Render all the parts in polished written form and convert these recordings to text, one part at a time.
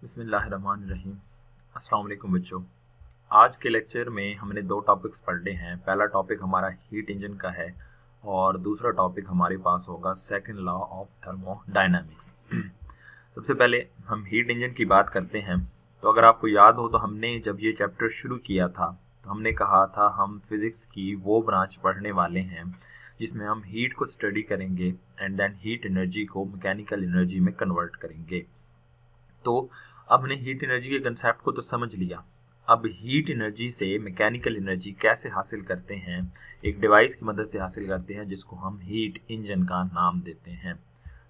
बिस्मिल्लाहिर्रहमानिर्रहीम। अस्सलाम वालेकुम बच्चों। आज के लेक्चर में हमने दो टॉपिक्स पढ़ने हैं। पहला टॉपिक हमारा हीट इंजन का है और दूसरा टॉपिक हमारे पास होगा सेकंड लॉ ऑफ थर्मोडायनामिक्स। सबसे पहले हम हीट इंजन की बात करते हैं। तो अगर आपको याद हो तो हमने जब ये चैप्टर शुरू किया था तो हमने कहा था हम फिजिक्स की वो ब्रांच पढ़ने वाले हैं जिसमें हम हीट को स्टडी करेंगे एंड देन हीट एनर्जी को मैकेनिकल एनर्जी में कन्वर्ट करेंगे। तो अब हमने हीट एनर्जी के कंसेप्ट को तो समझ लिया। अब हीट एनर्जी से मैकेनिकल एनर्जी कैसे हासिल करते हैं, एक डिवाइस की मदद से हासिल करते हैं जिसको हम हीट इंजन का नाम देते हैं।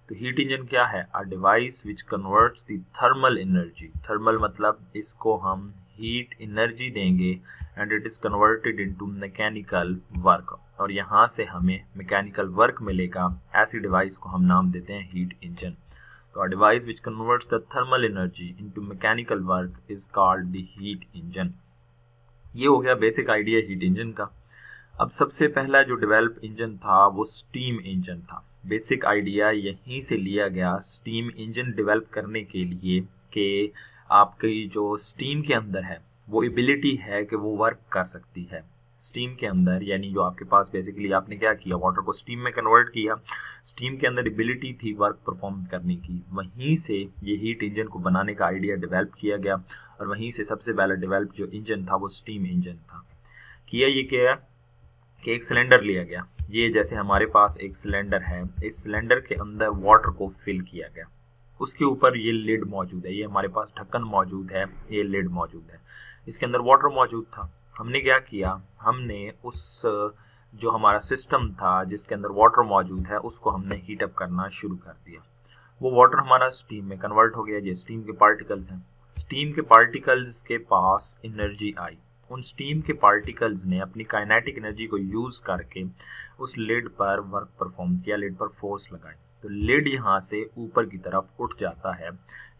तो हीट इंजन क्या है? A device which converts the thermal energy. Thermal मतलब इसको हम हीट एनर्जी देंगे and it is converted into mechanical work, और यहाँ से हमें मैकेनिकल वर्क मिलेगा। ऐसी डिवाइस को हम नाम देते हैं heat engine. So a device which converts the thermal energy into mechanical work is called the heat engine। ये हो गया बेसिक आइडिया हीट इंजन का। अब सबसे पहला जो डेवलप इंजन था वो स्टीम इंजन था। बेसिक आइडिया यहीं से लिया गया स्टीम इंजन डेवलप करने के लिए कि आपकी जो स्टीम के अंदर है वो एबिलिटी है कि वो वर्क कर सकती है। स्टीम के अंदर यानी जो आपके पास बेसिकली आपने क्या किया, वाटर को स्टीम में कन्वर्ट किया। स्टीम के अंदर एबिलिटी थी वर्क परफॉर्म करने की। वहीं से ये हीट इंजन को बनाने का आइडिया डेवलप किया गया और वहीं से सबसे पहला डेवलप जो इंजन था वो स्टीम इंजन था। किया ये क्या कि एक सिलेंडर लिया गया। ये जैसे हमारे पास एक सिलेंडर है, इस सिलेंडर के अंदर वाटर को फिल किया गया। उसके ऊपर ये लिड मौजूद है, ये हमारे पास ढक्कन मौजूद है, ये लिड मौजूद है। इसके अंदर वाटर मौजूद था। हमने क्या किया, हमने उस जो हमारा सिस्टम था जिसके अंदर वाटर मौजूद है उसको हमने हीट अप करना शुरू कर दिया। वो वाटर हमारा स्टीम में कन्वर्ट हो गया। ये स्टीम के पार्टिकल्स हैं। स्टीम के पार्टिकल्स के पास एनर्जी आई। उन स्टीम के पार्टिकल्स ने अपनी काइनेटिक एनर्जी को यूज करके उस लिड पर वर्क परफॉर्म किया, लिड पर फोर्स लगाई। तो लिड यहाँ से ऊपर की तरफ उठ जाता है।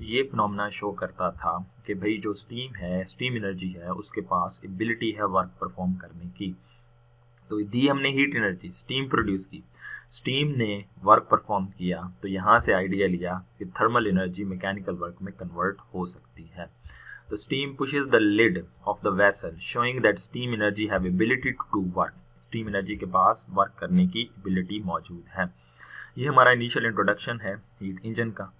ये फिनोमेना शो करता था कि भाई जो स्टीम है, स्टीम एनर्जी है, उसके पास एबिलिटी है वर्क परफॉर्म करने की। तो दी हमने हीट एनर्जी, स्टीम प्रोड्यूस की, स्टीम ने वर्क परफॉर्म किया। तो यहाँ से आइडिया लिया कि थर्मल एनर्जी मैकेनिकल वर्क में कन्वर्ट हो सकती है। तो steam pushes the lid of the vessel showing that steam energy have ability to work। Steam energy के पास वर्क करने की एबिलिटी मौजूद है। ये हमारा इनिशियल इंट्रोडक्शन है हीट इंजन का।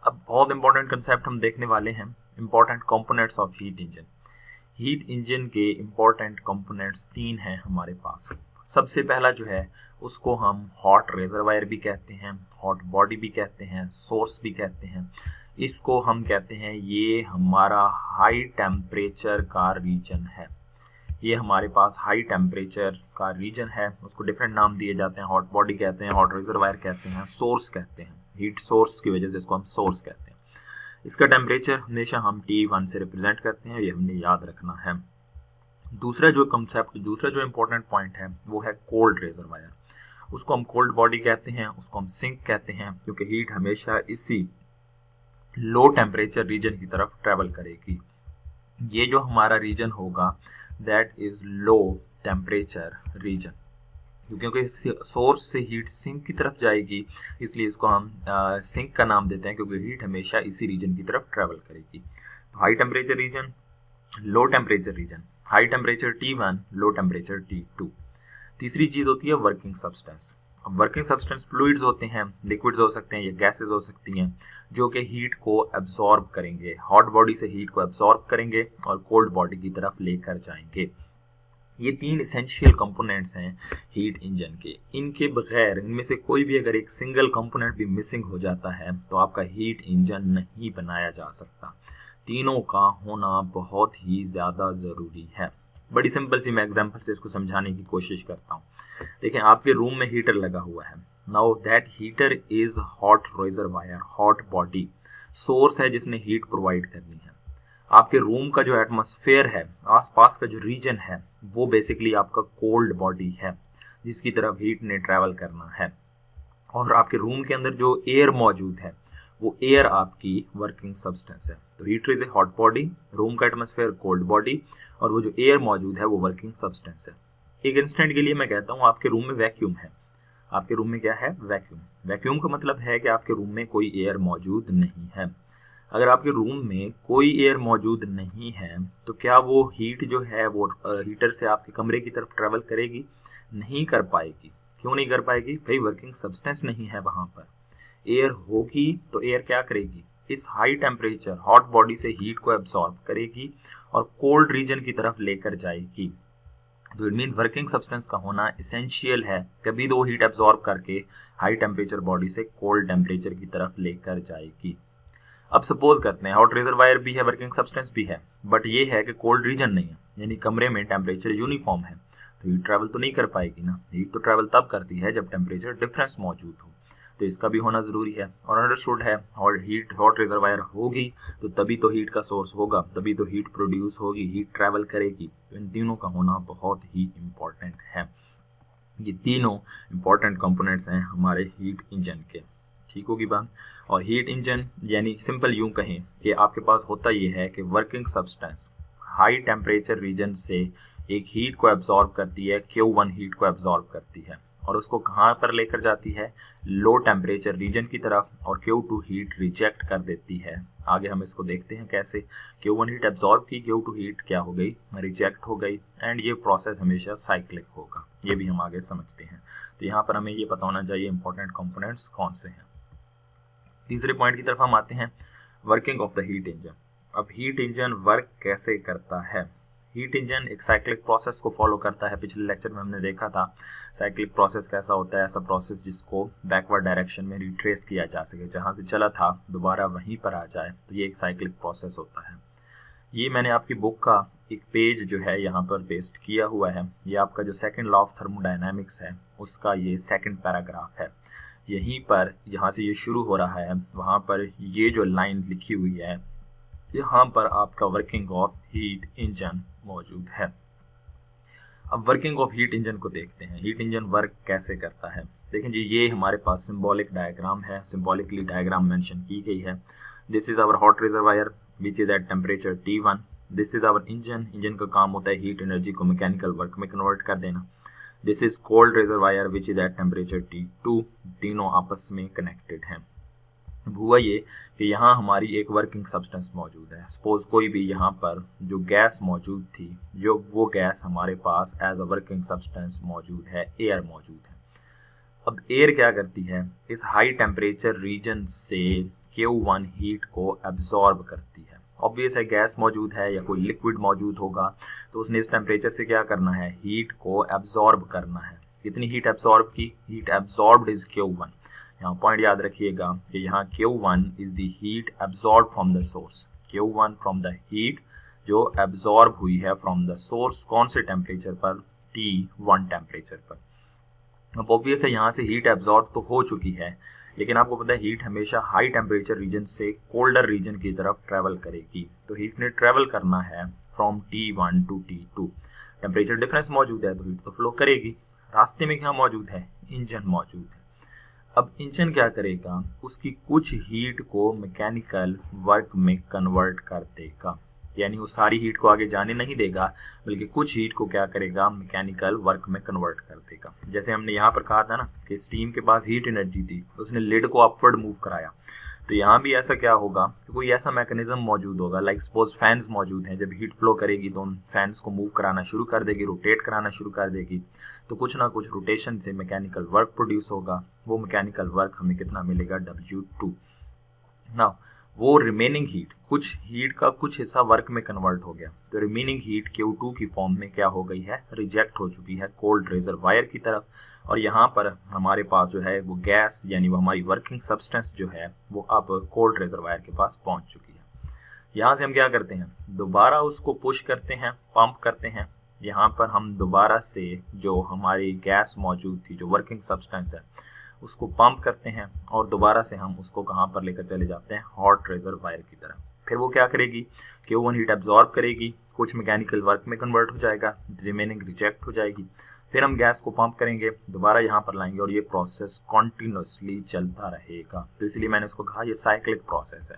अब बहुत इंपॉर्टेंट कंसेप्ट हम देखने वाले हैं, important components of heat engine. Heat engine के इंपॉर्टेंट कंपोनेंट्स तीन हैं हमारे पास। सबसे पहला जो है उसको हम हॉट रेजरवायर भी कहते हैं, हॉट बॉडी भी कहते हैं, सोर्स भी कहते हैं। इसको हम कहते हैं ये हमारा हाई टेम्परेचर का रीजन है। ये हमारे पास हाई टेम्परेचर का रीजन है, उसको डिफरेंट नाम दिए जाते हैं। हॉट बॉडी कहते हैं, हॉट रिजर्वायर कहते हैं, सोर्स कहते हैं। हीट सोर्स की वजह से इसको हम सोर्स कहते हैं। इसका टेम्परेचर हमेशा हम T1 से रिप्रेजेंट करते हैं, ये हमने याद रखना है। दूसरा जो कंसेप्ट, दूसरा जो इंपॉर्टेंट पॉइंट है वो है कोल्ड रिजर्वायर। उसको हम कोल्ड बॉडी कहते हैं, उसको हम सिंक कहते हैं, क्योंकि हीट हमेशा इसी लो टेम्परेचर रीजन की तरफ ट्रेवल करेगी। ये जो हमारा रीजन होगा that is low temperature region, क्योंकि सोर्स से हीट सिंक की तरफ जाएगी, इसलिए इसको हम सिंक का नाम देते हैं, क्योंकि हीट हमेशा इसी रीजन की तरफ ट्रेवल करेगी। तो high temperature region, low temperature region, high temperature T1, low temperature T2। तीसरी चीज होती है वर्किंग सब्सटेंस। अब वर्किंग सब्सटेंस फ्लूइड्स होते हैं, लिक्विड्स हो सकते हैं या गैसेस हो सकती हैं, जो कि हीट को एब्जॉर्ब करेंगे, हॉट बॉडी से हीट को एब्जॉर्ब करेंगे और कोल्ड बॉडी की तरफ लेकर जाएंगे। ये तीन एसेंशियल कंपोनेंट्स हैं हीट इंजन के। इनके बगैर, इनमें से कोई भी अगर एक सिंगल कंपोनेंट भी मिसिंग हो जाता है तो आपका हीट इंजन नहीं बनाया जा सकता। तीनों का होना बहुत ही ज़्यादा ज़रूरी है। बड़ी सिंपल सी मैं एग्जांपल से इसको समझाने की कोशिश करता हूँ। देखें, आपके रूम में हीटर लगा हुआ है। Now that heater is hot reservoir, hot body, source है जिसने हीट प्रोवाइड करनी है। आपके रूम का जो एटमॉस्फेयर है, आसपास का जो रीजन है, वो बेसिकली आपका कोल्ड बॉडी है जिसकी तरफ हीट ने ट्रैवल करना है। और आपके रूम के अंदर जो एयर मौजूद है वो एयर आपकी वर्किंग सब्सटेंस है। तो heater is a hot body, room का एटमॉस्फेयर कोल्ड बॉडी, और वो जो एयर मौजूद है वो वर्किंग सब्सटेंस है। एक इंस्टेंट के लिए मैं कहता हूँ आपके रूम में वैक्यूम है। आपके रूम में क्या है? वैक्यूम। वैक्यूम का मतलब है कि आपके रूम में कोई एयर मौजूद नहीं है। अगर आपके रूम में कोई एयर मौजूद नहीं है तो क्या वो हीट जो है वो हीटर से आपके कमरे की तरफ ट्रेवल करेगी? नहीं कर पाएगी। क्यों नहीं कर पाएगी? भाई वर्किंग सब्सटेंस नहीं है वहां पर। एयर होगी तो एयर क्या करेगी? इस हाई टेम्परेचर हॉट बॉडी से हीट को एब्सॉर्ब करेगी और कोल्ड रीजन की तरफ लेकर जाएगी। तो इट मीन वर्किंग सब्सटेंस का होना इसेंशियल है, कभी तो हीट एब्सॉर्ब करके हाई टेम्परेचर बॉडी से कोल्ड टेम्परेचर की तरफ लेकर जाएगी। अब सपोज करते हैं हॉट रिजर्वायर भी है, वर्किंग सब्सटेंस भी है, बट ये है कि कोल्ड रीजन नहीं है, यानी कमरे में टेम्परेचर यूनिफॉर्म है, तो हीट ट्रैवल तो नहीं कर पाएगी ना। हीट तो ट्रैवल तब करती है जब टेम्परेचर डिफरेंस मौजूद हो, तो इसका भी होना जरूरी है। और अंडरस्टूड है, और हॉट रिजर्वायर होगी तो तभी तो हीट का सोर्स होगा, तभी तो हीट प्रोड्यूस होगी, हीट ट्रैवल करेगी। तो इन तीनों का होना बहुत ही इम्पोर्टेंट है। ये तीनों इम्पोर्टेंट कंपोनेंट्स हैं हमारे हीट इंजन के। ठीक होगी बात। और हीट इंजन यानी सिंपल यूं कहें कि आपके पास होता ये है कि working substance high temperature region से एक हीट को एब्जॉर्ब करती है, Q1 हीट को एब्जॉर्ब करती है और उसको कहाँ पर लेकर जाती है? लो टेम्परेचर रीजन की तरफ, और Q2 हीट रिजेक्ट कर देती है। आगे हम इसको देखते हैं कैसे। Q1 हीट एब्जॉर्ब की, Q2 हीट क्या हो गई? रिजेक्ट हो गई। एंड ये प्रोसेस हमेशा साइक्लिक होगा, ये भी हम आगे समझते हैं। तो यहाँ पर हमें ये पता होना चाहिए इंपॉर्टेंट कंपोनेंट्स कौन से हैं। तीसरे पॉइंट की तरफ हम आते हैं, working of the heat engine. अब हीट इंजन वर्क कैसे करता है? हीट इंजन एक साइक्लिक प्रोसेस को फॉलो करता है। पिछले लेक्चर में हमने देखा था साइक्लिक प्रोसेस कैसा होता है, ऐसा प्रोसेस जिसको बैकवर्ड डायरेक्शन में रिट्रेस किया जा सके, जहां से चला था दोबारा वहीं पर आ जाए, तो ये एक साइक्लिक प्रोसेस होता है। ये मैंने आपकी बुक का एक पेज जो है यहाँ पर पेस्ट किया हुआ है। ये आपका जो सेकंड लॉ ऑफ थर्मोडायनामिक्स है उसका ये सेकंड पैराग्राफ है। यहीं पर जहाँ से ये शुरू हो रहा है वहाँ पर ये जो लाइन लिखी हुई है, यहाँ पर आपका वर्किंग ऑफ हीट इंजन मौजूद है। अब वर्किंग ऑफ हीट इंजन को देखते हैं, हीट इंजन वर्क कैसे करता है। देखें जी, ये हमारे पास सिंबॉलिक डायग्राम है, सिंबॉलिकली डायग्राम मेंशन की गई है। This is our hot reservoir which is at temperature T1। This is our engine, engine का काम होता है हीट एनर्जी को मैकेनिकल वर्क में कन्वर्ट कर देना। This is cold reservoir which is at temperature T2। तीनों आपस में कनेक्टेड हैं। हुआ ये कि यहाँ हमारी एक वर्किंग सब्सटेंस मौजूद है। सपोज कोई भी यहाँ पर जो गैस मौजूद थी, जो वो गैस हमारे पास एज अ वर्किंग सब्सटेंस मौजूद है, एयर मौजूद है। अब एयर क्या करती है? इस हाई टेम्परेचर रीजन से Q1 हीट को एब्जॉर्ब करती है। ऑब्वियस है, गैस मौजूद है या कोई लिक्विड मौजूद होगा तो उसने इस टेम्परेचर से क्या करना है? हीट को एब्जॉर्ब करना है। कितनी हीट एब्जॉर्ब की? Heat absorbed is Q1। यहाँ पॉइंट याद रखिएगा कि यहाँ Q1 is the heat absorb from the source. Q1 from the heat जो एब्जॉर्ब हुई है फ्रॉम द सोर्स, कौन से टेम्परेचर पर? T1 टेम्परेचर पर। अब ऑब्वियस है यहाँ से हीट एब्जॉर्ब तो हो चुकी है, लेकिन आपको पता है हीट हमेशा हाई टेम्परेचर रीजन से कोल्डर रीजन की तरफ ट्रेवल करेगी। तो हीट ने ट्रेवल करना है from T1 to T2। Temperature difference मौजूद है तो हीट तो फ्लो करेगी। रास्ते में क्या मौजूद है? इंजन मौजूद है। अब इंजन क्या करेगा? उसकी कुछ हीट को मैकेनिकल वर्क में कन्वर्ट कर देगा, यानी वो सारी हीट को आगे जाने नहीं देगा, बल्कि कुछ हीट को क्या करेगा? मैकेनिकल वर्क में कन्वर्ट कर देगा। जैसे हमने यहाँ पर कहा था ना कि स्टीम के पास हीट एनर्जी थी तो उसने लिड को अपवर्ड मूव कराया, तो यहाँ भी ऐसा क्या होगा कि कोई ऐसा मैकेनिज्म मौजूद होगा, लाइक सपोज फैंस मौजूद हैं। जब हीट फ्लो करेगी तो उन फैंस को मूव कराना शुरू कर देगी, रोटेट कराना शुरू कर देगी, तो कुछ ना कुछ रोटेशन से मैकेनिकल वर्क प्रोड्यूस होगा। वो मैकेनिकल वर्क हमें कितना मिलेगा? W2। नाउ वो रिमेनिंग हीट, कुछ हीट का कुछ हिस्सा वर्क में कन्वर्ट हो गया, तो रिमेनिंग हीट Q2 की फॉर्म में क्या हो गई है? रिजेक्ट हो चुकी है कोल्ड रिजर्वायर की तरफ। और यहाँ पर हमारे पास जो है वो गैस, यानी वो हमारी वर्किंग सब्सटेंस जो है वो अब कोल्ड रिजर्वायर के पास पहुंच चुकी है। यहाँ से हम क्या करते हैं? दोबारा उसको पुश करते हैं, पंप करते हैं। यहाँ पर हम दोबारा से जो हमारी गैस मौजूद थी, जो वर्किंग सब्सटेंस है, उसको पंप करते हैं और दोबारा से हम उसको कहाँ पर लेकर चले जाते हैं? हॉट रिजर्वायर की तरफ। फिर वो क्या करेगी? Q1 हीट एब्जॉर्ब करेगी, कुछ मैकेनिकल वर्क में कन्वर्ट हो जाएगा, रिमेनिंग रिजेक्ट हो जाएगी। फिर हम गैस को पंप करेंगे, दोबारा यहाँ पर लाएंगे और ये प्रोसेस कॉन्टिन्यूसली चलता रहेगा। तो इसलिए मैंने उसको कहा ये साइक्लिक प्रोसेस है।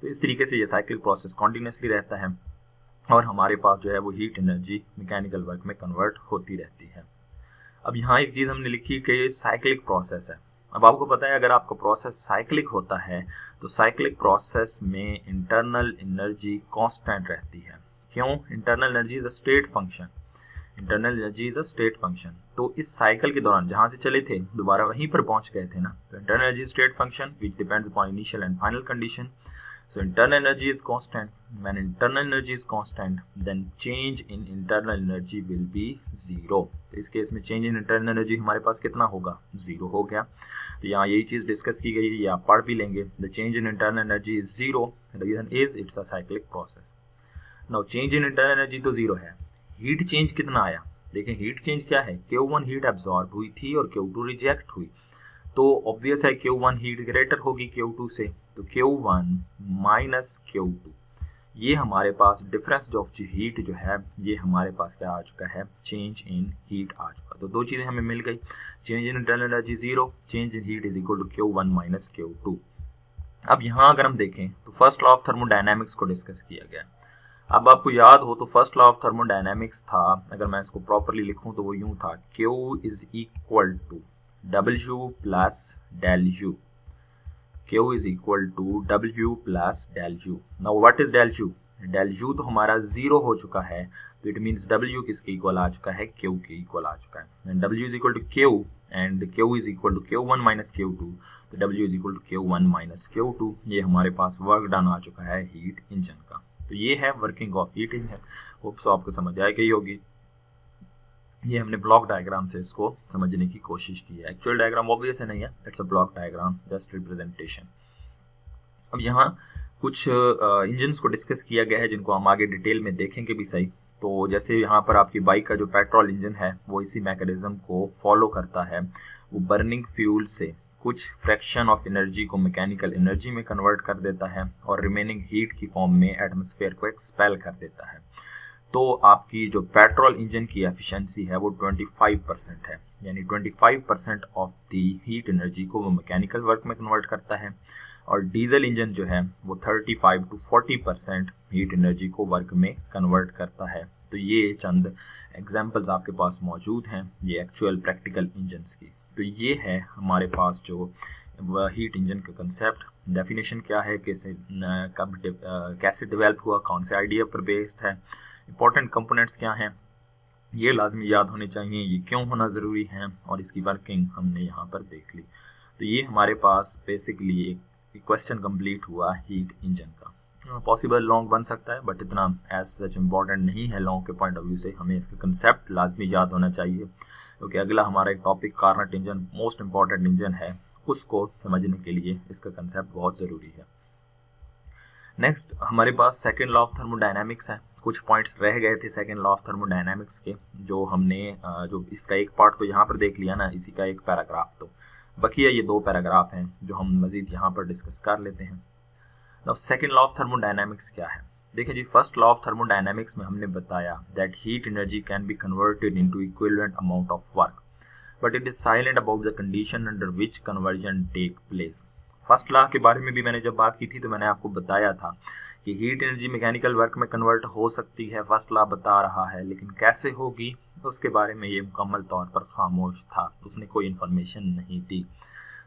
तो इस तरीके से ये साइक्लिक प्रोसेस कॉन्टिन्यूसली रहता है और हमारे पास जो है वो हीट एनर्जी मैकेनिकल वर्क में कन्वर्ट होती रहती है। अब यहाँ एक चीज़ हमने लिखी कि ये साइक्लिक प्रोसेस है। अब आपको पता है अगर आपका प्रोसेस साइक्लिक होता है तो साइक्लिक प्रोसेस में इंटरनल एनर्जी कांस्टेंट रहती है। क्यों? Internal energy is a state function. Internal energy is a state function. तो इस साइकिल के दौरान जहां से चले थे दोबारा वहीं पर पहुंच गए थे ना, तो internal energy state function which depends upon initial and final condition. So internal energy is constant. When internal energy is constant, then change in internal energy will be zero. तो इस केस में change in internal energy हमारे पास कितना होगा? Zero हो गया। तो यहाँ यही चीज़ डिस्कस की गई है, ये आप पढ़ भी लेंगे। The change in internal energy is zero. The reason is it's a cyclic process. Now change in internal energy तो zero है। Heat change कितना आया? देखें heat change क्या है? Q1 heat absorb हुई थी और Q2 रिजेक्ट हुई। तो ऑब्वियस है Q1 हीट ग्रेटर होगी Q2 से, तो Q1 माइनस Q2, ये हमारे पास डिफरेंस ऑफ हीट जो है ये हमारे पास क्या आ चुका है? चेंज इन हीट आ चुका। तो दो चीज़ें हमें मिल गई, change in internal energy zero, change in heat is equal to Q1 minus Q2। अब यहाँ अगर हम देखें तो फर्स्ट लॉ ऑफ थर्मोडायनेमिक्स को डिस्कस किया गया। अब आपको याद हो तो फर्स्ट लॉ ऑफ थर्मोडायनेमिक्स था, अगर मैं इसको प्रॉपरली लिखूं तो वो यूं था, Q is equal to W plus del U. Q is equal to W plus del U. Now what is del U? Del U तो हमारा जीरो हो चुका है, तो इट मीन्स W किसके इक्वल आ चुका है? Q के इक्वल आ चुका है। And W is equal to Q and Q is equal to Q1 minus Q2, तो W is equal to Q1 minus Q2। ये हमारे पास वर्क डन आ चुका है हीट इंजन का। तो ये है working of heat engine. Hope so आपको समझ आ गई होगी। ये हमने ब्लॉक डायग्राम से इसको समझने की कोशिश की है। एक्चुअल डायग्राम ऑब्वियस है नहीं है, it's a block diagram, just representation. अब यहाँ कुछ इंजन्स को डिस्कस किया गया है जिनको हम आगे डिटेल में देखेंगे भी सही। तो जैसे यहाँ पर आपकी बाइक का जो पेट्रोल इंजन है वो इसी मैकेनिज्म को फॉलो करता है। वो बर्निंग फ्यूल से कुछ फ्रैक्शन ऑफ एनर्जी को मैकेनिकल एनर्जी में कन्वर्ट कर देता है और रिमेनिंग हीट की फॉर्म में एटमॉस्फेयर को एक्सपेल कर देता है। तो आपकी जो पेट्रोल इंजन की एफिशिएंसी है वो 25% है, यानी 25% ऑफ दी हीट एनर्जी को वो मैकेनिकल वर्क में कन्वर्ट करता है। और डीजल इंजन जो है वो 35 to 40% हीट एनर्जी को वर्क में कन्वर्ट करता है। तो ये चंद एग्जांपल्स आपके पास मौजूद हैं ये एक्चुअल प्रैक्टिकल इंजन्स की। तो ये है हमारे पास जो हीट इंजन का कंसेप्ट, डेफिनेशन क्या है, कैसे डेवलप हुआ, कौन से आइडिया पर बेस्ड है, इंपॉर्टेंट कंपोनेंट्स क्या हैं, ये लाजमी याद होने चाहिए, ये क्यों होना ज़रूरी है, और इसकी वर्किंग हमने यहाँ पर देख ली। तो ये हमारे पास बेसिकली एक क्वेश्चन कंप्लीट हुआ हीट इंजन का। पॉसिबल लॉन्ग बन सकता है बट इतना एज सच इम्पॉर्टेंट नहीं है लॉन्ग के पॉइंट ऑफ व्यू से। हमें इसका कंसेप्ट लाजमी याद होना चाहिए क्योंकि अगला हमारा एक topic Carnot engine, most important engine है, उसको समझने के लिए इसका कंसेप्ट बहुत ज़रूरी है। नेक्स्ट हमारे पास सेकेंड लॉ ऑफ थर्मोडायनामिक्स है। कुछ पॉइंट्स रह गए थे सेकेंड लॉ ऑफ थर्मोडायनामिक्स के, जो हमने जो इसका एक पार्ट तो यहाँ पर देख लिया ना, इसी का एक पैराग्राफ, तो बकिया ये दो पैराग्राफ हैं जो हम मजीद यहाँ पर डिस्कस कर लेते हैं। अब सेकेंड लॉ ऑफ थर्मोडायनामिक्स क्या है? देखिए जी, फर्स्ट लॉ ऑफ थर्मोडायनामिक्स में हमने बताया that heat energy can be converted into equivalent amount of work but it is silent about the condition under which conversion take place. First law के बारे में भी मैंने जब बात की थी तो मैंने आपको बताया था कि हीट एनर्जी मैकेनिकल वर्क में कन्वर्ट हो सकती है, फर्स्ट लॉ बता रहा है, लेकिन कैसे होगी उसके बारे में ये मुकम्मल तौर पर खामोश था, उसने कोई इन्फॉर्मेशन नहीं दी।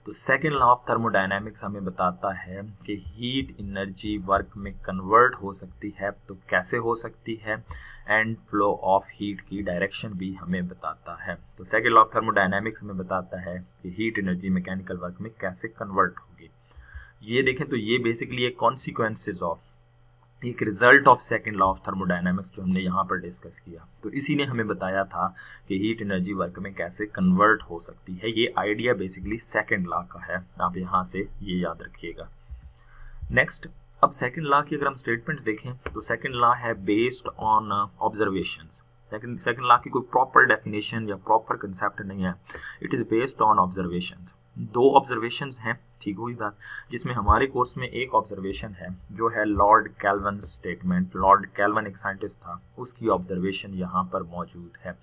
तो सेकेंड लॉ ऑफ थर्मोडायनामिक्स हमें बताता है कि हीट एनर्जी वर्क में कन्वर्ट हो सकती है, तो कैसे हो सकती है, एंड फ्लो ऑफ हीट की डायरेक्शन भी हमें बताता है। तो सेकेंड लॉ ऑफ थर्मोडायनामिक्स हमें बताता है कि हीट एनर्जी मैकेनिकल वर्क में कैसे कन्वर्ट होगी। ये देखें तो ये बेसिकली एक कॉन्सिक्वेंसेज ऑफ, एक result of second law of thermodynamics जो हमने यहाँ पर डिस्कस किया। तो इसी ने हमें बताया था कि हीट एनर्जी वर्क में कैसे कन्वर्ट हो सकती है। ये आइडिया बेसिकली सेकेंड लॉ का है, आप यहाँ से ये याद रखिएगा। नेक्स्ट, अब सेकेंड लॉ की अगर हम स्टेटमेंट्स देखें तो सेकेंड लॉ है based on observations. Second law की कोई प्रॉपर डेफिनेशन या प्रॉपर कंसेप्ट नहीं है, it is based on observations. दो ऑब्जर्वेशंस हैं, ठीक हुई बात, जिसमें हमारे कोर्स में एक ऑब्जर्वेशन है जो है lord Kelvin statement. Lord Kelvin एक साइंटिस्ट था, उसकी ऑब्जर्वेशन यहाँ पर मौजूद है।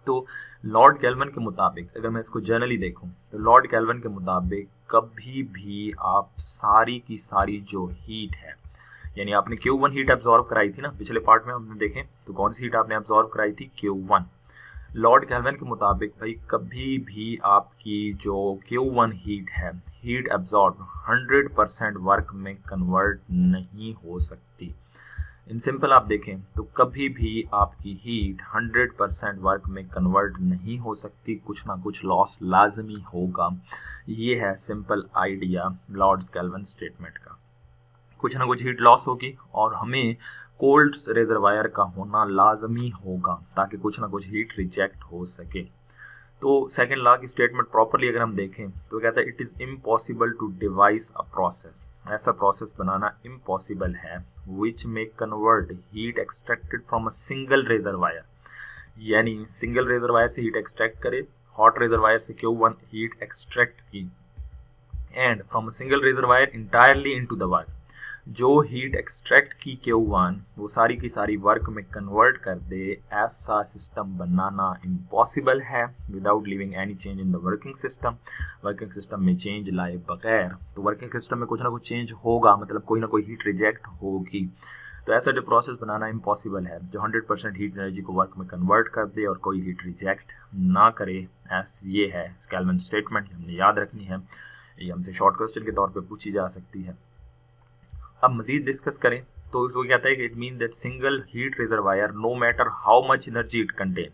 तो लॉर्ड कैल्विन के मुताबिक अगर मैं इसको जनरली देखूं तो लॉर्ड कैल्विन के मुताबिक कभी भी आप सारी की सारी जो हीट है, यानी आपने Q1 हीट एब्जॉर्व कराई थी ना पिछले पार्ट में हमने देखें, तो कौन सी हीट आपने एब्जॉर्व कराई थी? Q1। लॉर्ड केल्विन के मुताबिक भाई कभी भी आपकी जो Q1 हीट है, हीट एब्जॉर्ब 100% वर्क में कन्वर्ट नहीं हो सकती। इन सिंपल आप देखें तो कभी भी आपकी हीट 100% वर्क में कन्वर्ट नहीं हो सकती, कुछ ना कुछ लॉस लाजमी होगा। ये है simple idea Lord kelvin statement का। कुछ ना कुछ हीट लॉस होगी और हमें कोल्ड रिजर्वायर का होना लाजमी होगा ताकि कुछ ना कुछ हीट रिजेक्ट हो सके। तो सेकंड लॉ की स्टेटमेंट प्रॉपरली अगर हम देखें तो कहता है it is impossible to devise a process, ऐसा प्रोसेस बनाना इम्पॉसिबल है विच में convert heat extracted from a single reservoir, यानी सिंगल रिजर्वायर से हीट एक्सट्रैक्ट करे, हॉट रिजर्वायर से Q1 हीट एक्सट्रैक्ट की and from a single reservoir entirely into the work, जो हीट एक्सट्रैक्ट की Q1 वो सारी की सारी वर्क में कन्वर्ट कर दे, ऐसा सिस्टम बनाना इम्पॉसिबल है without leaving any change in the working system. Working system में चेंज लाए बगैर, तो वर्किंग सिस्टम में कुछ ना कुछ चेंज होगा, मतलब कोई ना कोई हीट रिजेक्ट होगी। तो ऐसा जो प्रोसेस बनाना इम्पॉसिबल है जो 100% हीट एनर्जी को वर्क में कन्वर्ट कर दे और कोई हीट रिजेक्ट ना करे। ये है केल्विन स्टेटमेंट, हमने याद रखनी है, ये हमसे शॉर्ट क्वेश्चन के तौर पे पूछी जा सकती है। अब मजीद डिस्कस करें तो वो कहता है कि it mean that single heat reservoir no matter how much energy it contain,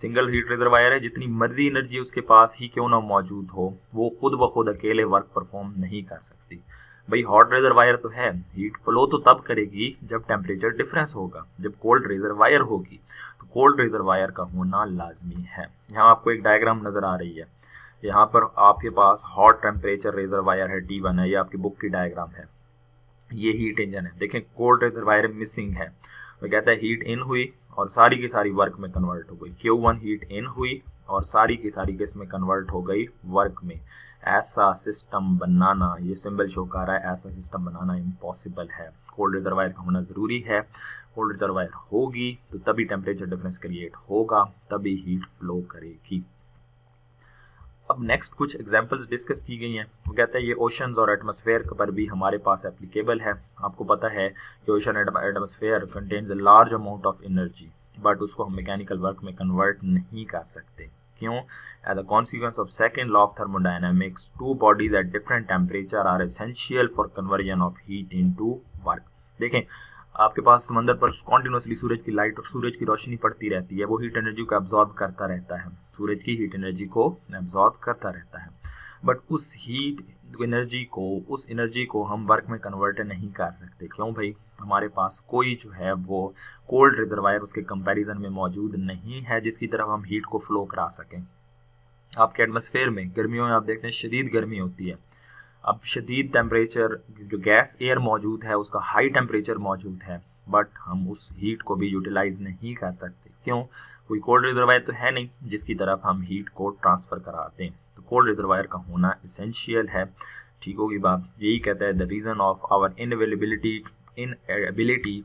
single heat reservoir है जितनी मर्जी एनर्जी उसके पास ही क्यों ना मौजूद हो, वो खुद ब खुद अकेले वर्क परफॉर्म नहीं कर सकती। भाई हॉट रिजर्वायर तो है, हीट फ्लो तो तब करेगी जब टेम्परेचर डिफरेंस होगा, जब कोल्ड रिजर्वायर होगी तो कोल्ड रिजर्वायर का होना लाजमी है। यहाँ आपको एक डायग्राम नजर आ रही है, यहाँ पर आपके पास हॉट टेम्परेचर रिजर्वायर है T1 है, ये आपकी बुक की डायग्राम है, ये हीट इंजन है। देखें कोल्ड रिजर्वायर मिसिंग है, वो कहता है हीट इन हुई और सारी की सारी वर्क में कन्वर्ट हो गई, Q1 हीट इन हुई और सारी की सारी किस में कन्वर्ट हो गई, वर्क में। ऐसा सिस्टम बनाना, ये सिंबल शो कर रहा है, ऐसा सिस्टम बनाना इम्पॉसिबल है, कोल्ड रिजर्वायर का होना ज़रूरी है। कोल्ड रिजर्वायर होगी तो तभी टेम्परेचर डिफरेंस क्रिएट होगा, तभी हीट फ्लो करेगी। अब नेक्स्ट कुछ एग्जांपल्स डिस्कस की गई हैं। वो कहता है ये ओशंस और एटमॉस्फेयर पर भी हमारे पास एप्लीकेबल है। आपको पता है कि ocean atmosphere contains a large amount of energy, but उसको हम मैकेनिकल वर्क में कन्वर्ट नहीं कर सकते। क्यों? As a consequence of second law of thermodynamics, two bodies at different temperature are essential for conversion of heat into work. देखें आपके पास समंदर पर कॉन्टिन्यूसली सूरज की लाइट और सूरज की रोशनी पड़ती रहती है, वो हीट एनर्जी को एब्जॉर्ब करता रहता है, सूरज की हीट एनर्जी को एब्जॉर्ब करता रहता है, बट उस एनर्जी को हम वर्क में कन्वर्ट नहीं कर सकते। क्यों भाई? हमारे पास कोई जो है वो कोल्ड रिजर्वायर उसके कंपैरिजन में मौजूद नहीं है जिसकी तरफ हम हीट को फ्लो करा सकें। आपके एटमॉस्फेयर में गर्मियों में आप देखते हैं शदीद गर्मी होती है, अब शदीद टेम्परेचर जो गैस एयर मौजूद है उसका हाई टेम्परेचर मौजूद है, बट हम उस हीट को भी यूटिलाइज नहीं कर सकते। क्यों? कोई कोल्ड रिजर्वायर तो है नहीं जिसकी तरफ हम हीट को ट्रांसफर करा दें, तो कोल्ड रिजर्वायर का होना इसेंशियल है। ठीक होगी बात? यही कहता है the reason of our inability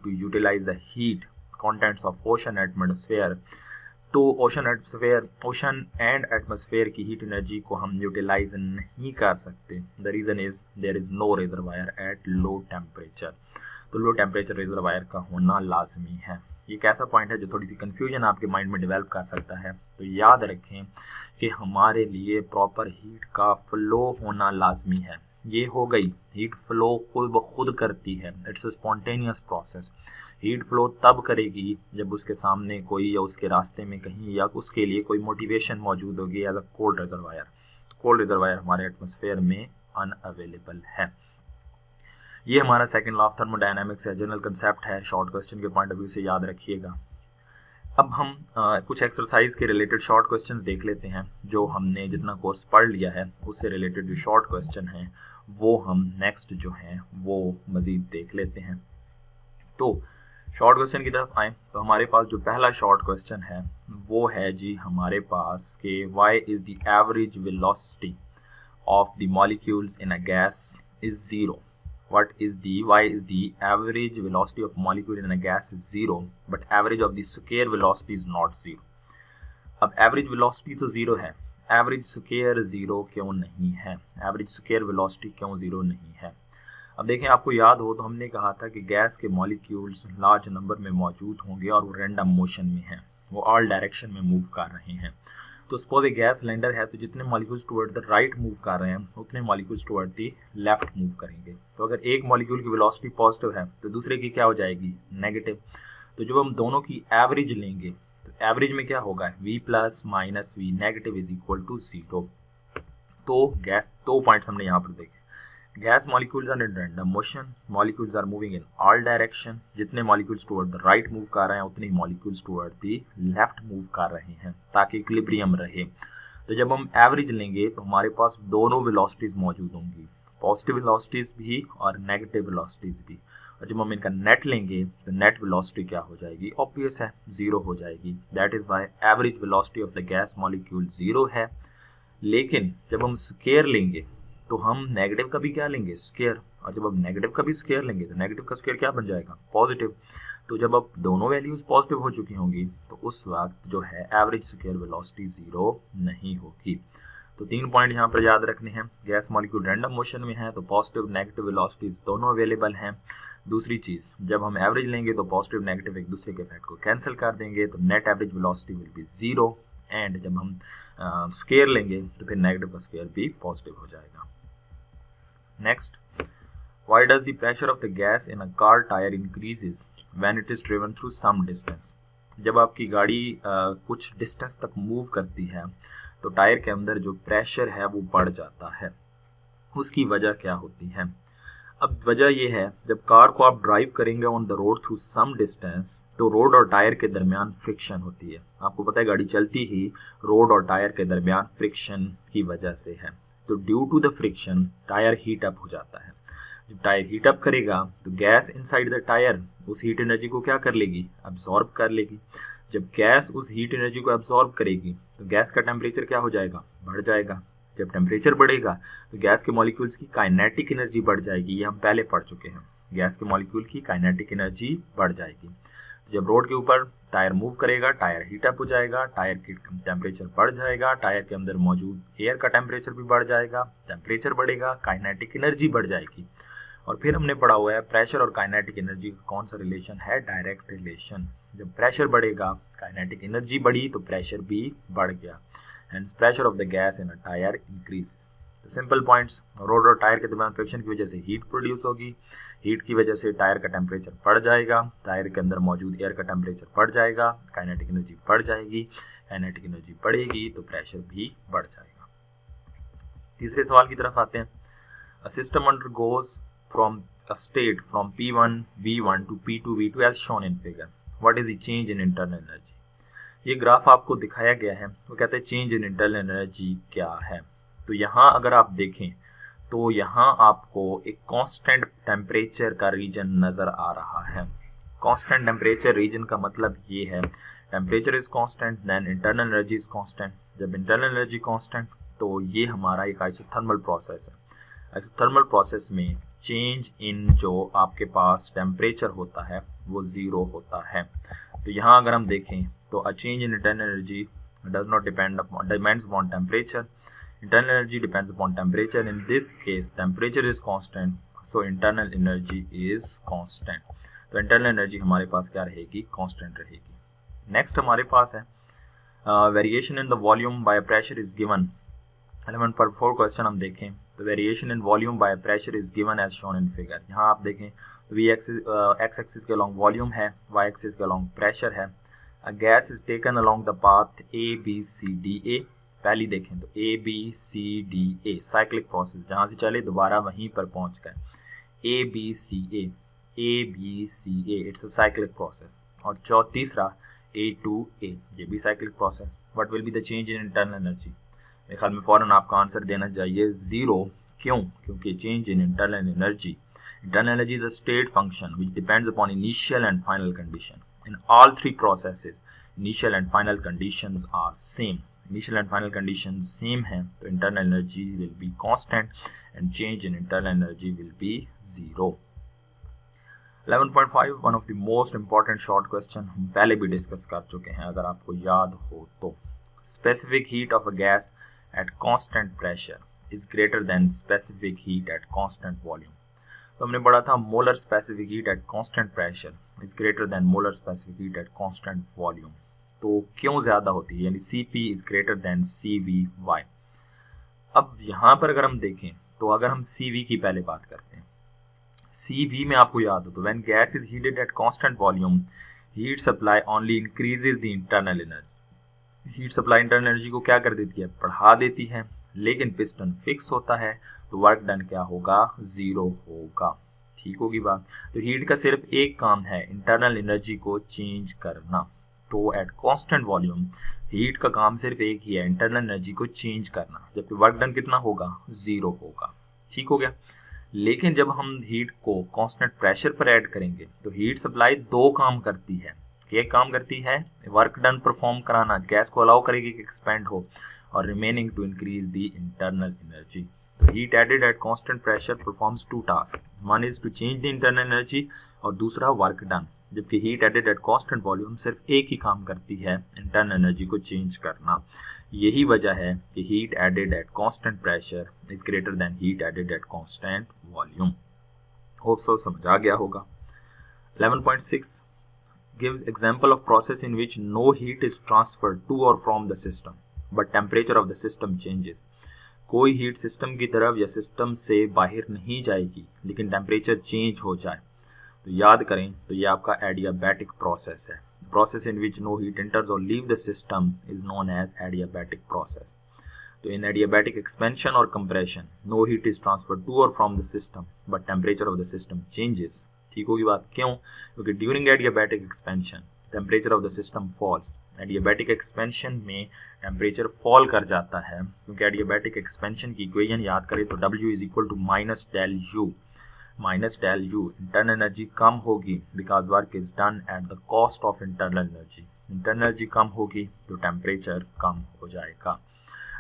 to utilize the heat contents of ocean atmosphere. तो ओशन एंड एटमॉस्फेयर की हीट एनर्जी को हम यूटिलाइज नहीं कर सकते। The reason is there is no reservoir at low temperature, तो लो टेम्परेचर रिजर्वायर का होना लाजमी है। ये एक ऐसा पॉइंट है जो थोड़ी सी कंफ्यूजन आपके माइंड में डेवलप कर सकता है, तो याद रखें कि हमारे लिए प्रॉपर हीट का फ्लो होना लाजमी है। ये हो गई, हीट फ्लो खुद ब खुद करती है, it's a spontaneous process. Heat flow तब करेगी जब उसके सामने कोई या उसके रास्ते में कहीं या उसके लिए कोई मोटिवेशन मौजूद होगी as a cold reservoir. Cold reservoir हमारे एटमॉस्फेयर में अनअवेलेबल है। ये हमारा सेकंड लॉ ऑफ थर्मोडायनामिक्स है, जनरल कंसेप्ट है, शॉर्ट क्वेश्चन के पॉइंट ऑफ व्यू से याद रखिएगा। अब हम कुछ एक्सरसाइज के रिलेटेड शॉर्ट क्वेश्चंस देख लेते हैं, जो हमने जितना कोर्स पढ़ लिया है उससे रिलेटेड जो शॉर्ट क्वेश्चन हैं वो हम नेक्स्ट जो हैं वो मज़ीद देख लेते हैं। तो शॉर्ट क्वेश्चन की तरफ आए तो हमारे पास जो पहला शॉर्ट क्वेश्चन है वो है जी हमारे पास कि why is the average velocity of the molecules in a gas is zero. why is the average velocity of molecule in a gas is zero but average of the square velocity is not zero। अब average velocity तो zero है, average square zero क्यों नहीं है? Average square velocity क्यों zero नहीं है? अब देखें, आपको याद हो तो हमने कहा था कि गैस के मॉलिक्यूल्स लार्ज नंबर में मौजूद होंगे और वो रैंडम मोशन में हैं। वो ऑल डायरेक्शन में मूव कर रहे हैं। तो सपोज ए गैस सिलेंडर है, तो जितने molecules toward the right move कर रहे हैं उतने molecules toward the left move करेंगे। तो अगर एक मॉलिक्यूल की वेलोसिटी पॉजिटिव है तो दूसरे की क्या हो जाएगी, नेगेटिव। तो जब हम दोनों की एवरेज लेंगे तो एवरेज में क्या होगा, v plus minus v negative is equal to 0। तो गैस, 2 पॉइंट्स हमने यहाँ पर देखे। Gas molecules are in random motion, molecules are moving in all direction. जितने molecules toward the right move कर रहे हैं उतने molecules toward the left move कर रहे हैं ताकि इक्विलिब्रियम रहे। तो जब हम एवरेज लेंगे तो हमारे पास दोनों वेलोसिटीज मौजूद होंगी, पॉजिटिव वेलोसिटीज भी और नेगेटिव वेलोसिटीज भी। और जब हम इनका नेट लेंगे तो नेट वेलोसिटी क्या हो जाएगी, ऑब्वियस है, 0 हो जाएगी। That is why average velocity of the gas molecule 0 है। लेकिन जब हम स्केयर लेंगे तो हम नेगेटिव का भी क्या लेंगे, स्केयर। और जब हम नेगेटिव का भी स्केयर लेंगे तो नेगेटिव का स्केयर क्या बन जाएगा, पॉजिटिव। तो जब अब दोनों वैल्यूज पॉजिटिव हो चुकी होंगी तो उस वक्त जो है एवरेज स्केयर वेलोसिटी 0 नहीं होगी। तो 3 पॉइंट यहाँ पर याद रखने हैं। गैस मॉलिक्यूल रैंडम मोशन में है तो पॉजिटिव नेगेटिव वेलोसिटीज दोनों अवेलेबल हैं। दूसरी चीज़, जब हम एवरेज लेंगे तो पॉजिटिव नेगेटिव एक दूसरे के इफेक्ट को कैंसिल कर देंगे तो net average velocity will be 0। And जब हम स्केयर लेंगे तो फिर नेगेटिव का स्केयर भी पॉजिटिव हो जाएगा। Next, why does the pressure of the gas in a car tire increases when it is driven through some distance? जब आपकी गाड़ी कुछ डिस्टेंस तक मूव करती है तो टायर के अंदर जो प्रेशर है वो बढ़ जाता है। उसकी वजह क्या होती है? अब वजह ये है, जब कार को आप ड्राइव करेंगे on the road through some distance तो रोड और टायर के दरमियान फ्रिक्शन होती है। आपको पता है गाड़ी चलती ही रोड और टायर के दरमियान फ्रिक्शन की वजह से है। तो due to the friction tyre heat up हो जाता है। जब टायर हीट अप करेगा तो गैस इनसाइड द टायर उस हीट एनर्जी को क्या कर लेगी, अब्सॉर्ब कर लेगी। जब गैस उस हीट एनर्जी को अब्सॉर्ब करेगी तो गैस का टेम्परेचर क्या हो जाएगा, बढ़ जाएगा। जब टेम्परेचर बढ़ेगा तो गैस के मॉलिक्यूल्स की काइनेटिक एनर्जी बढ़ जाएगी। ये हम पहले पढ़ चुके हैं, गैस के मॉलिक्यूल की काइनेटिक एनर्जी बढ़ जाएगी। जब रोड के ऊपर टायर मूव करेगा, टायर हीट अप हो जाएगा, टायर की टेम्परेचर बढ़ जाएगा, टायर के अंदर मौजूद एयर का टेम्परेचर भी बढ़ जाएगा, टेम्परेचर बढ़ेगा, काइनेटिक एनर्जी बढ़ जाएगी। और फिर हमने पढ़ा हुआ है प्रेशर और काइनेटिक एनर्जी का कौन सा रिलेशन है, डायरेक्ट रिलेशन। जब प्रेशर बढ़ेगा, काइनेटिक एनर्जी बढ़ी तो प्रेशर भी बढ़ गया। Hence pressure of the gas in a tyre increase. तो सिंपल पॉइंट्स, रोड और टायर के दरमियान फ्रिक्शन की वजह से हीट प्रोड्यूस होगी, हीट की वजह से टायर का टेम्परेचर बढ़ जाएगा, टायर के अंदर मौजूद एयर का टेम्परेचर बढ़ जाएगा, काइनेटिक एनर्जी बढ़ जाएगी, काइनेटिक एनर्जी बढ़ेगी तो प्रेशर भी बढ़ जाएगा। तीसरे सवाल की तरफ आते हैं। A system undergoes from a state from P1 V1 to P2 V2 as shown in figure. What is the change in internal energy? ये ग्राफ आपको दिखाया गया है। वो कहते हैं चेंज इन इंटरनल एनर्जी क्या है। तो यहाँ अगर आप देखें तो यहाँ आपको एक कांस्टेंट टेम्परेचर का रीजन नज़र आ रहा है। कांस्टेंट टेम्परेचर रीजन का मतलब ये है, temperature is constant then internal energy is constant. जब इंटरनल एनर्जी कांस्टेंट तो ये हमारा एक आइसोथर्मल प्रोसेस है। आइसोथर्मल प्रोसेस में चेंज इन जो आपके पास टेम्परेचर होता है वो 0 होता है। तो यहाँ अगर हम देखें तो a change in internal energy does not depends upon temperature. Internal energy depends upon temperature. In this case, temperature is constant, so internal energy is constant. तो internal energy हमारे पास क्या रहेगी, constant रहेगी। Next हमारे पास है variation in the volume by pressure is given. 11.4 question हम देखें तो variation in volume by pressure is given as shown in figure. यहाँ आप देखें तो वी एक्स एक्सिस के अलॉन्ग वॉल्यूम है, वाई एक्सिस के अलॉन्ग प्रेशर है। A gas is taken along the path ABCDA। पहली देखें तो ABCDA साइक्लिक प्रोसेस, जहाँ से चले दोबारा वहीं पर पहुँच गए। ABCA it's a cyclic process. और तीसरा A to A, ये भी cyclic process. What will be the change in internal energy? मेरे ख्याल में फौरन आपका आंसर देना चाहिए 0। क्यों? क्योंकि change in internal energy is a state function which depends upon initial and final condition. In all 3 processes initial and final conditions are same. Initial and final condition same है तो internal energy will be constant and change in internal energy will be 0। 11.5 one of the most important short question हम पहले भी discuss कर चुके हैं, अगर आपको याद हो तो। Specific heat of a gas at constant pressure is greater than specific heat at constant volume. तो हमने पढ़ा था molar specific heat at constant pressure is greater than molar specific heat at constant volume. तो क्यों ज़्यादा होती है, यानी Cp is greater then Cvy। अब यहाँ पर अगर हम देखें तो अगर हम Cv की पहले बात करते हैं, Cv में आपको याद हो तो when gas is heated eight constant volume heat supply only increases the internal energy. Heat supply internal energy को क्या कर देती है, बढ़ा देती है, लेकिन पिस्टन फिक्स होता है तो वर्क डन क्या होगा, जीरो होगा। ठीक होगी बात। तो हीट का सिर्फ एक काम है, इंटरनल एनर्जी को चेंज करना। तो एट कांस्टेंट वॉल्यूम हीट का काम सिर्फ एक ही है, इंटरनल एनर्जी को चेंज करना, जबकि वर्क डन कितना होगा, जीरो होगा। ठीक हो गया। लेकिन जब हम हीट को कांस्टेंट प्रेशर पर ऐड करेंगे तो हीट सप्लाई दो काम करती है। एक काम करती है वर्क डन परफॉर्म कराना, गैस को अलाउ करेगी कि एक्सपेंड हो, और remaining to increase the internal energy. तो heat added at constant pressure performs two task, one is to change the internal energy और दूसरा वर्क डन। जबकि heat added at constant volume सिर्फ एक ही काम करती है, इंटरनल एनर्जी को चेंज करना। यही वजह है कि heat added at constant pressure is greater than heat added at constant volume. Hope so समझ आ गया होगा। 11.6 gives example of process in which no heat is transferred to or from the system but temperature of the system changes। कोई heat system की तरफ या system से बाहर नहीं जाएगी लेकिन टेम्परेचर चेंज हो जाए तो याद करें तो ये आपका एडियाबैटिक प्रोसेस है। Process in which no heat enters और leave the system is known as adiabatic process. तो इन एडियाबैटिक एक्सपेंशन और compression no heat is transferred to और from the system but temperature of the system changes. ठीक होगी बात। क्यों? क्योंकि during adiabatic expansion temperature of the system falls. Adiabatic expansion में temperature fall कर जाता है क्योंकि एडियाबैटिक एक्सपेंशन की इक्वेशन याद करें तो W is equal to minus del U. Minus del U, internal energy कम होगी because work is done at the cost of internal energy. Internal energy कम होगी तो टेम्परेचर कम हो जाएगा।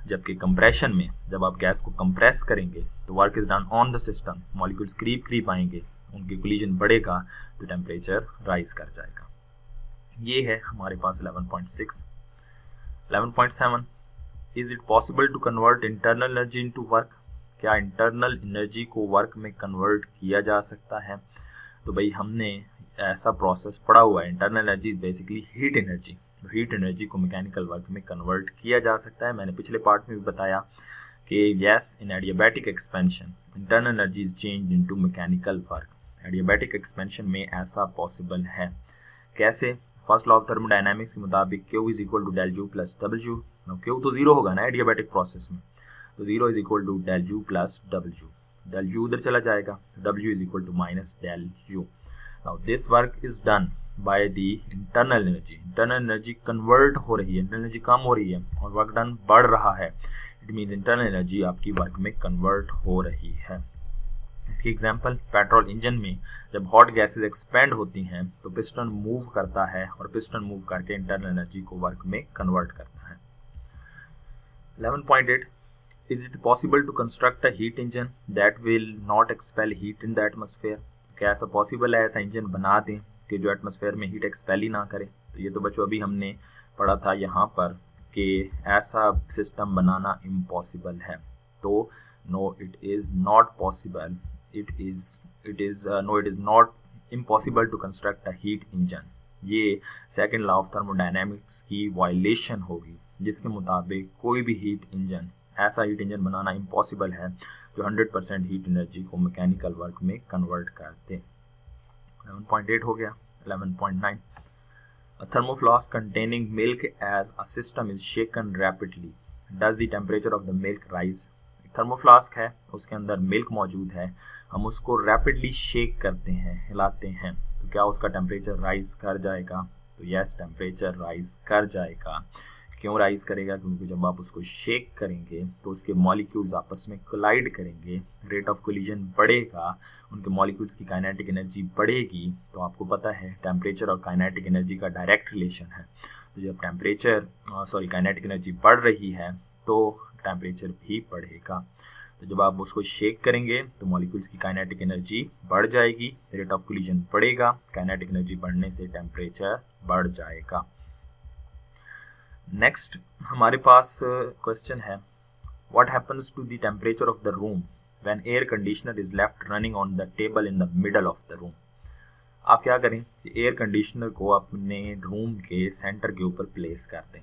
जबकि कंप्रेशन में जब आप गैस को कंप्रेस करेंगे तो work is done on the system, molecules करीब आएंगे, उनकी कोलिजन बढ़ेगा तो टेम्परेचर राइज कर जाएगा। ये है हमारे पास 11.6। 11.7 is it possible to convert internal energy into work. क्या इंटरनल एनर्जी को वर्क में कन्वर्ट किया जा सकता है? तो भाई हमने ऐसा प्रोसेस पढ़ा हुआ है। Internal energy basically heat energy, तो हीट एनर्जी को मैकेनिकल वर्क में कन्वर्ट किया जा सकता है। मैंने पिछले पार्ट में भी बताया कि yes, in adiabatic expansion internal energy is changed into mechanical work. Adiabatic expansion में ऐसा पॉसिबल है। कैसे? फर्स्ट लॉ ऑफ थर्मोडायनामिक्स के मुताबिक Q is equal to del U plus W. Q तो जीरो होगा ना एडियाबैटिक प्रोसेस में, तो zero is equal to del U plus W. Del U उधर चला जाएगा तो W is equal to minus del U. Now this work is done by the internal energy. Internal energy convert हो रही है, internal energy कम हो रही है और वर्क डन बढ़ रहा है। इट मीन इंटरनल एनर्जी आपकी वर्क में कन्वर्ट हो रही है। इसकी एग्जांपल, पेट्रोल इंजन में जब हॉट गैसेस एक्सपेंड होती हैं तो पिस्टन मूव करता है और पिस्टन मूव करके इंटरनल एनर्जी को वर्क में कन्वर्ट करता है। 11.8 is it possible to construct a heat engine that will not expel heat in the atmosphere. क्या ऐसा पॉसिबल है, ऐसा इंजन बना दें कि जो एटमॉस्फेयर में हीट एक्सपेल ही ना करे? तो ये तो बच्चों अभी हमने पढ़ा था यहाँ पर कि ऐसा सिस्टम बनाना इम्पॉसिबल है। तो no it is not possible, it is not impossible to construct a heat engine। ये सेकेंड लॉ ऑफ थर्मोडायनेमिक्स की वायलेशन होगी जिसके मुताबिक कोई भी हीट इंजन, ऐसा हीट इंजन बनाना इम्पॉसिबल है जो 100% हीट एनर्जी को मैकेनिकल वर्क में कन्वर्ट कर दे। 11.8 हो गया। 11.9 A thermoflask containing milk as a system is shaken rapidly. Does the temperature of the milk rise? थर्मोफ्लास्क है, उसके अंदर मिल्क मौजूद है, हम उसको रैपिडली शेक करते हैं, हिलाते हैं, तो क्या उसका टेम्परेचर राइज कर जाएगा? तो यस, टेम्परेचर राइज कर जाएगा। क्यों राइज करेगा? क्योंकि जब आप उसको शेक करेंगे तो उसके मॉलिक्यूल्स आपस में कोलाइड करेंगे, रेट ऑफ कोलिजन बढ़ेगा, उनके मॉलिक्यूल्स की काइनेटिक एनर्जी बढ़ेगी। तो आपको पता है टेम्परेचर और काइनेटिक एनर्जी का डायरेक्ट रिलेशन है। तो जब काइनेटिक एनर्जी बढ़ रही है तो टेम्परेचर भी बढ़ेगा। तो जब आप उसको शेक करेंगे तो मॉलिक्यूल्स की काइनेटिक एनर्जी बढ़ जाएगी, रेट ऑफ कोलिजन बढ़ेगा, काइनेटिक एनर्जी बढ़ने से टेम्परेचर बढ़ जाएगा। नेक्स्ट हमारे पास क्वेश्चन है, what happens to the temperature of the room when air conditioner is left running on the table in the middle of the room. आप क्या करें कि एयर कंडीशनर को अपने रूम के सेंटर के ऊपर प्लेस कर दें।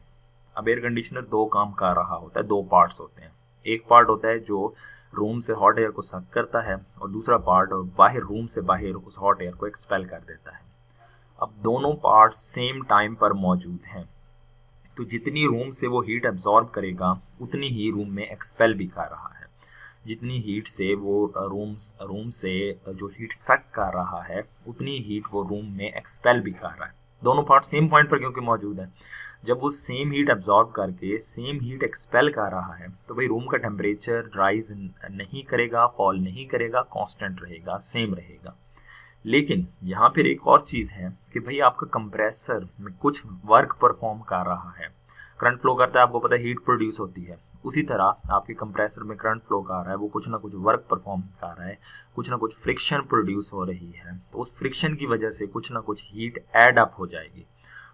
अब एयर कंडीशनर दो काम कर रहा होता है, दो पार्ट्स होते हैं। एक पार्ट होता है जो रूम से हॉट एयर को सक करता है और दूसरा पार्ट बाहर रूम से बाहर उस हॉट एयर को एक्सपेल कर देता है। अब दोनों पार्ट सेम टाइम पर मौजूद हैं, तो जितनी रूम से वो हीट एब्जॉर्ब करेगा उतनी ही रूम में एक्सपेल भी कर रहा है। जितनी हीट से वो रूम से जो हीट सक कर रहा है उतनी हीट वो रूम में एक्सपेल भी कर रहा है। दोनों पार्ट सेम पॉइंट पर क्योंकि मौजूद है, जब वो सेम हीट एब्जॉर्ब करके सेम हीट एक्सपेल कर रहा है तो भाई रूम का टेम्परेचर राइज नहीं करेगा, फॉल नहीं करेगा, कांस्टेंट रहेगा, सेम रहेगा। लेकिन यहाँ पर एक और चीज़ है कि भाई आपका कंप्रेसर में कुछ वर्क परफॉर्म कर रहा है, करंट फ्लो करता है, आपको पता है हीट प्रोड्यूस होती है। उसी तरह आपके कंप्रेसर में करंट फ्लो कर रहा है, वो कुछ ना कुछ वर्क परफॉर्म कर रहा है, कुछ ना कुछ फ्रिक्शन प्रोड्यूस हो रही है, तो उस फ्रिक्शन की वजह से कुछ ना कुछ हीट ऐड अप हो जाएगी।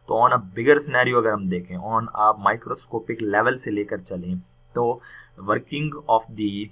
तो ऑन अ बिगर सिनेरियो अगर हम देखें, ऑन अ माइक्रोस्कोपिक लेवल से लेकर चलें, तो working of the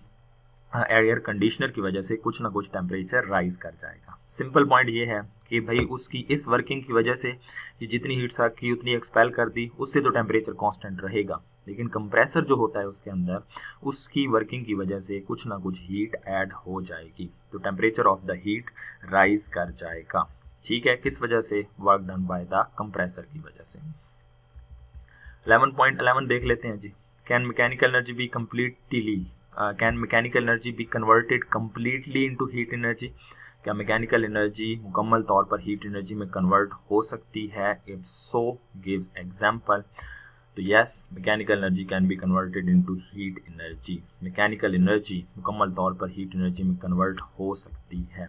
air conditioner की वजह से कुछ ना कुछ टेम्परेचर राइज कर जाएगा। सिंपल पॉइंट ये है कि भाई उसकी इस वर्किंग की वजह से ये जितनी हीट सक की उतनी एक्सपेल कर दी, उससे तो टेम्परेचर कांस्टेंट रहेगा। लेकिन कंप्रेसर जो होता है उसके अंदर उसकी वर्किंग की वजह से कुछ ना कुछ हीट ऐड हो जाएगी, तो temperature of the heat rise कर जाएगा। ठीक है, किस वजह से? Work done by the compressor की वजह से। 11.11 देख लेते हैं जी। Can mechanical energy be converted completely into heat energy? क्या मैकेनिकल एनर्जी मुकम्मल तौर पर हीट एनर्जी में कन्वर्ट हो सकती है? If so give example. तो yes, mechanical energy can be converted into heat energy. Mechanical energy मुकम्मल तौर पर हीट एनर्जी में कन्वर्ट हो सकती है।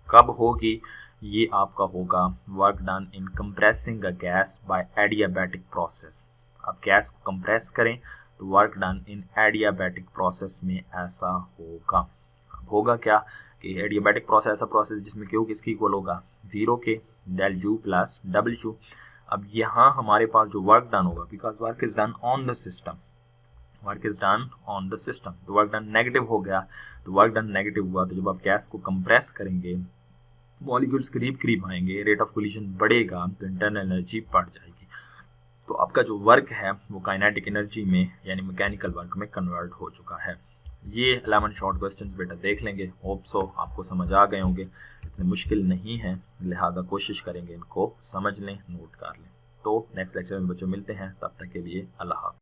कब होगी? ये आपका होगा work done in compressing a gas by adiabatic process. आप गैस को कंप्रेस करें तो work done in adiabatic process में ऐसा होगा। अब होगा क्या कि एडियाबैटिक प्रोसेस ऐसा प्रोसेस जिसमें क्यू किसकी इक्वल होगा? 0 के del U plus W U. अब यहाँ हमारे पास जो वर्क डन होगा, because work is done on the system, work is done on the system, तो वर्क डन नेगेटिव हो गया। तो वर्क डन नेगेटिव हुआ तो जब आप गैस को कंप्रेस करेंगे, मॉलिक्यूल्स करीब करीब आएंगे, रेट ऑफ कोलिजन बढ़ेगा तो इंटरनल एनर्जी बढ़ जाएगी। तो आपका जो वर्क है वो काइनेटिक एनर्जी में यानी मैकेनिकल वर्क में कन्वर्ट हो चुका है। ये 11 शॉर्ट क्वेश्चंस बेटा देख लेंगे, होप सो आपको समझ आ गए होंगे। इतने मुश्किल नहीं है, लिहाजा कोशिश करेंगे इनको समझ लें, नोट कर लें। तो नेक्स्ट लेक्चर में बच्चों मिलते हैं, तब तक के लिए अल्लाह हाफ़िज़।